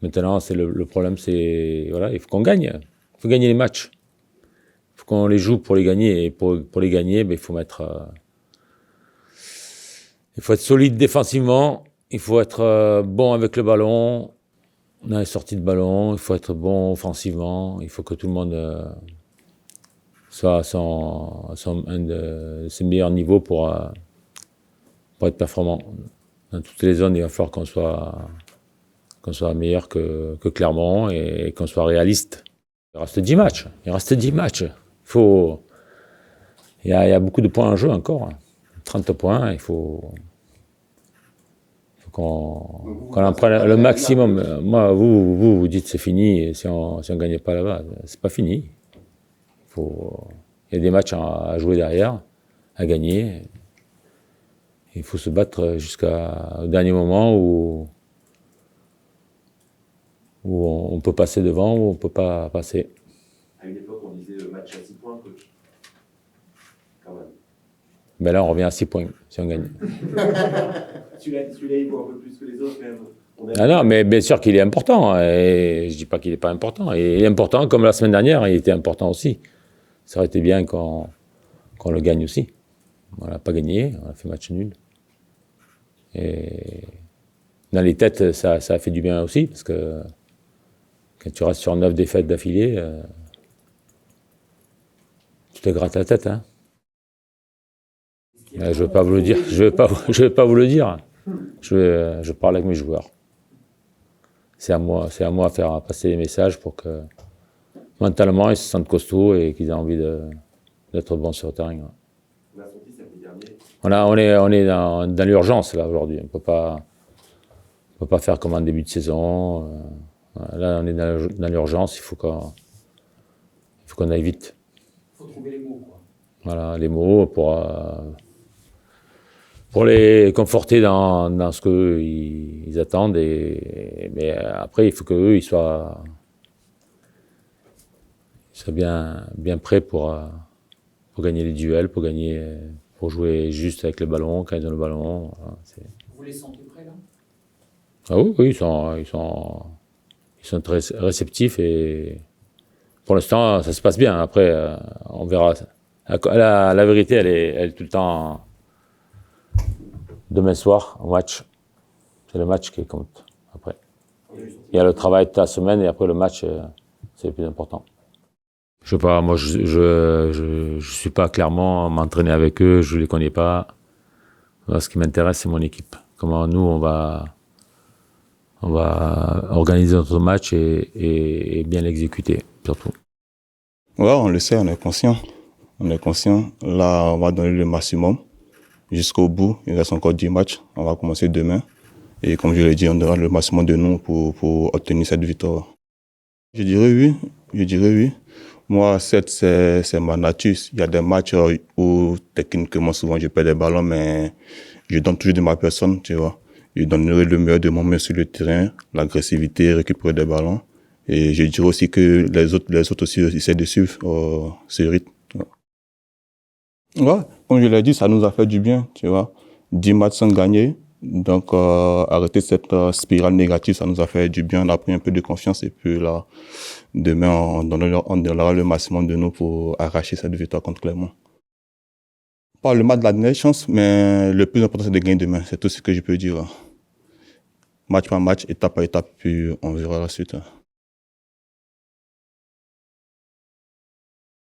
Maintenant, le problème, c'est voilà, il faut qu'on gagne. Il faut gagner les matchs. Il faut qu'on les joue pour les gagner. Et pour les gagner, il faut il faut être solide défensivement. Il faut être bon avec le ballon. Dans les sorties de ballon, il faut être bon offensivement. Il faut que tout le monde soit à un de ses meilleurs niveaux pour être performant. Dans toutes les zones, il va falloir qu'on soit meilleur que Clermont et qu'on soit réaliste. Il reste 10 matchs. Il y a beaucoup de points en jeu encore. 30 points, il faut qu'on en prenne le maximum. Moi, vous dites c'est fini, et si on gagne pas là-bas, c'est pas fini. Il y a des matchs à jouer derrière, à gagner. Il faut se battre jusqu'au dernier moment où on peut passer devant ou on peut pas passer. À une époque, on disait le match à 6 points, coach. Quand même. Mais là, on revient à 6 points si on gagne. Celui-là, il vaut un peu plus que les autres, quand même. Ah non, mais bien sûr qu'il est important. Et je dis pas qu'il n'est pas important. Il est important, comme la semaine dernière, il était important aussi. Ça aurait été bien qu'on le gagne aussi. On l'a pas gagné, on a fait match nul. Et dans les têtes, ça a fait du bien aussi, parce que quand tu restes sur 9 défaites d'affilée, tu te grattes la tête. Hein. Je ne veux pas vous le dire. Je vais pas vous le dire. Je parle avec mes joueurs. C'est à moi à faire passer les messages pour que mentalement ils se sentent costauds et qu'ils aient envie d'être bons sur le terrain. On a senti samedi dernier. On est dans l'urgence là aujourd'hui. On peut pas faire comme en début de saison. Là, on est dans l'urgence. Il faut qu'on aille vite. Il faut trouver les mots, quoi. Voilà, les mots pour les conforter dans ce qu'ils attendent. Mais après, il faut qu'eux, ils soient bien prêts pour gagner les duels, pour jouer juste avec le ballon, quand ils ont le ballon. Voilà, Vous les sentez prêts, là? Ah oui, ils sont très réceptifs et pour l'instant, ça se passe bien. Après, on verra. La vérité, elle est tout le temps demain soir, au match. C'est le match qui compte après. Il y a le travail de ta semaine et après le match, c'est le plus important. Je sais pas, moi je suis pas clairement m'entraîner avec eux, je les connais pas. Moi, ce qui m'intéresse, c'est mon équipe. Comment nous on va organiser notre match et bien l'exécuter, surtout. Ouais, on le sait, on est conscient. On est conscient. Là, on va donner le maximum jusqu'au bout. Il reste encore 10 matchs. On va commencer demain. Et comme je l'ai dit, on donnera le maximum de nous pour obtenir cette victoire. Je dirais oui. Moi, c'est ma nature. Il y a des matchs où, techniquement, souvent, je perds des ballons, mais je donne toujours de ma personne, tu vois. Je donnerai le meilleur de moi-même sur le terrain, l'agressivité, récupérer des ballons. Et je dirais aussi que les autres aussi essaient de suivre ce rythme. Ouais, comme je l'ai dit, ça nous a fait du bien, tu vois. 10 matchs sans gagner. Donc, arrêter cette spirale négative, ça nous a fait du bien. On a pris un peu de confiance et puis là, demain, on donnera le maximum de nous pour arracher cette victoire contre Clermont. Pas le match de la dernière chance, mais le plus important, c'est de gagner demain. C'est tout ce que je peux dire. Match par match, étape par étape, puis on verra la suite.